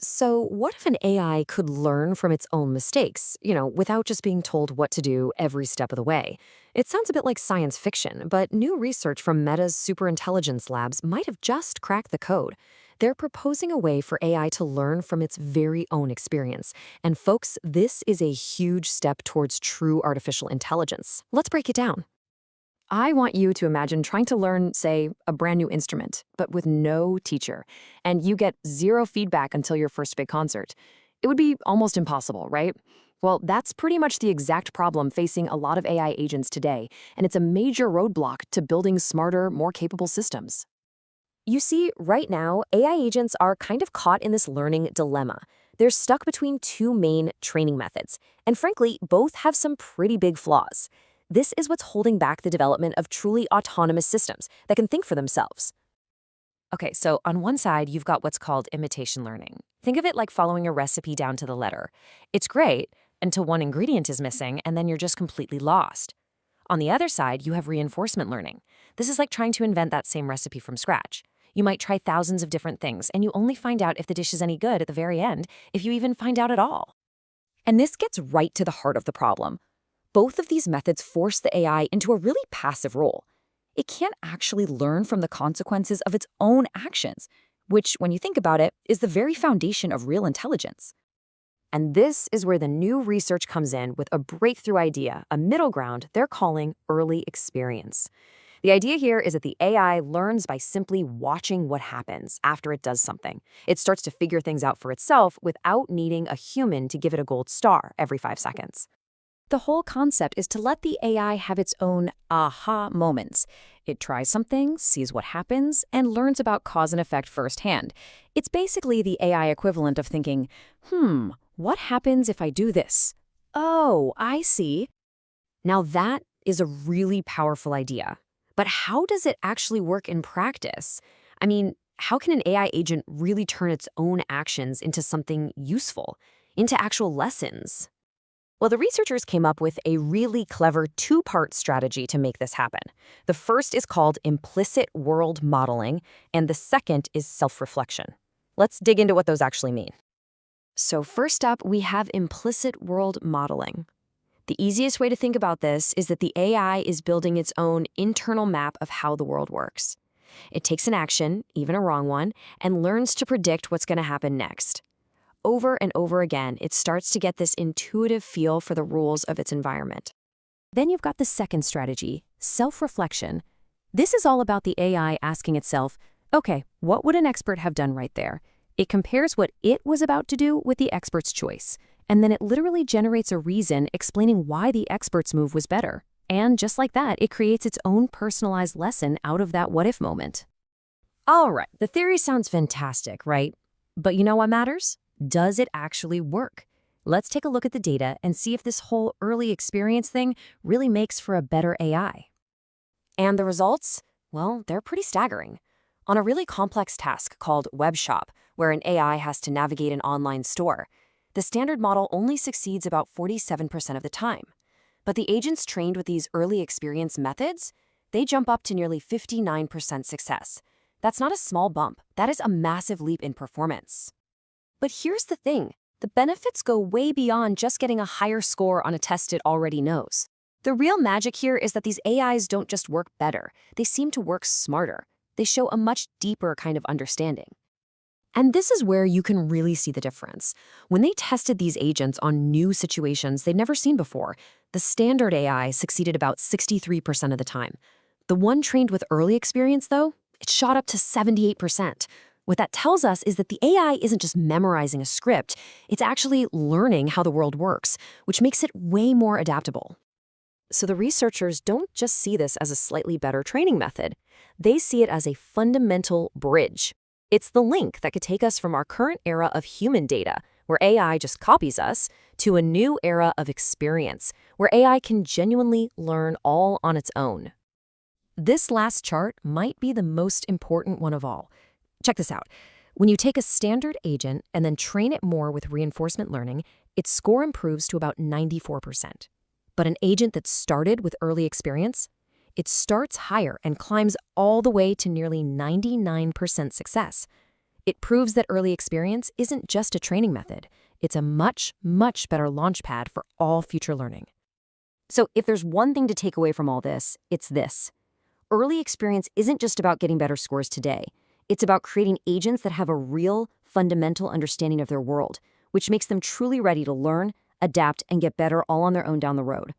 So, what if an AI could learn from its own mistakes, without just being told what to do every step of the way? It sounds a bit like science fiction, but new research from Meta's Superintelligence labs might have just cracked the code. They're proposing a way for AI to learn from its very own experience. And folks, this is a huge step towards true artificial intelligence. Let's break it down. I want you to imagine trying to learn, say, a brand new instrument, but with no teacher, and you get zero feedback until your first big concert. It would be almost impossible, right? Well, that's pretty much the exact problem facing a lot of AI agents today, and it's a major roadblock to building smarter, more capable systems. You see, right now, AI agents are kind of caught in this learning dilemma. They're stuck between two main training methods, and frankly, both have some pretty big flaws. This is what's holding back the development of truly autonomous systems that can think for themselves. Okay, so on one side, you've got what's called imitation learning. Think of it like following a recipe down to the letter. It's great until one ingredient is missing, and then you're just completely lost. On the other side, you have reinforcement learning. This is like trying to invent that same recipe from scratch. You might try thousands of different things, and you only find out if the dish is any good at the very end, if you even find out at all. And this gets right to the heart of the problem. Both of these methods force the AI into a really passive role. It can't actually learn from the consequences of its own actions, which, when you think about it, is the very foundation of real intelligence. And this is where the new research comes in with a breakthrough idea, a middle ground they're calling early experience. The idea here is that the AI learns by simply watching what happens after it does something. It starts to figure things out for itself without needing a human to give it a gold star every 5 seconds. The whole concept is to let the AI have its own aha moments. It tries something, sees what happens, and learns about cause and effect firsthand. It's basically the AI equivalent of thinking, what happens if I do this? Oh, I see. Now that is a really powerful idea. But how does it actually work in practice? I mean, how can an AI agent really turn its own actions into something useful, into actual lessons? Well, the researchers came up with a really clever two-part strategy to make this happen. The first is called Implicit World Modeling, and the second is self-reflection. Let's dig into what those actually mean. So first up, we have Implicit World Modeling. The easiest way to think about this is that the AI is building its own internal map of how the world works. It takes an action, even a wrong one, and learns to predict what's going to happen next. Over and over again, it starts to get this intuitive feel for the rules of its environment. Then you've got the second strategy, self-reflection. This is all about the AI asking itself, okay, what would an expert have done right there? It compares what it was about to do with the expert's choice, and then it literally generates a reason explaining why the expert's move was better. And just like that, it creates its own personalized lesson out of that what-if moment. All right, the theory sounds fantastic, right? But you know what matters? Does it actually work? Let's take a look at the data and see if this whole early experience thing really makes for a better AI. And the results? Well, they're pretty staggering. On a really complex task called web shop, where an AI has to navigate an online store, the standard model only succeeds about 47% of the time. But the agents trained with these early experience methods, they jump up to nearly 59% success. That's not a small bump. That is a massive leap in performance. But here's the thing. The benefits go way beyond just getting a higher score on a test it already knows. The real magic here is that these AIs don't just work better. They seem to work smarter. They show a much deeper kind of understanding. And this is where you can really see the difference. When they tested these agents on new situations they'd never seen before, the standard AI succeeded about 63% of the time. The one trained with early experience, though, it shot up to 78%. What that tells us is that the AI isn't just memorizing a script, it's actually learning how the world works, which makes it way more adaptable. So the researchers don't just see this as a slightly better training method. They see it as a fundamental bridge. It's the link that could take us from our current era of human data, where AI just copies us, to a new era of experience, where AI can genuinely learn all on its own. This last chart might be the most important one of all. Check this out. When you take a standard agent and then train it more with reinforcement learning, its score improves to about 94%. But an agent that started with early experience, it starts higher and climbs all the way to nearly 99% success. It proves that early experience isn't just a training method. It's a much, much better launchpad for all future learning. So if there's one thing to take away from all this, it's this. Early experience isn't just about getting better scores today. It's about creating agents that have a real, fundamental understanding of their world, which makes them truly ready to learn, adapt, and get better all on their own down the road.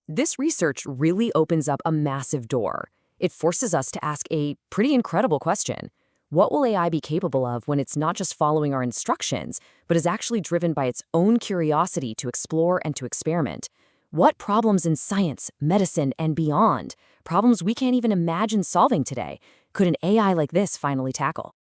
This research really opens up a massive door. It forces us to ask a pretty incredible question. What will AI be capable of when it's not just following our instructions, but is actually driven by its own curiosity to explore and to experiment? What problems in science, medicine, and beyond, problems we can't even imagine solving today, could an AI like this finally tackle?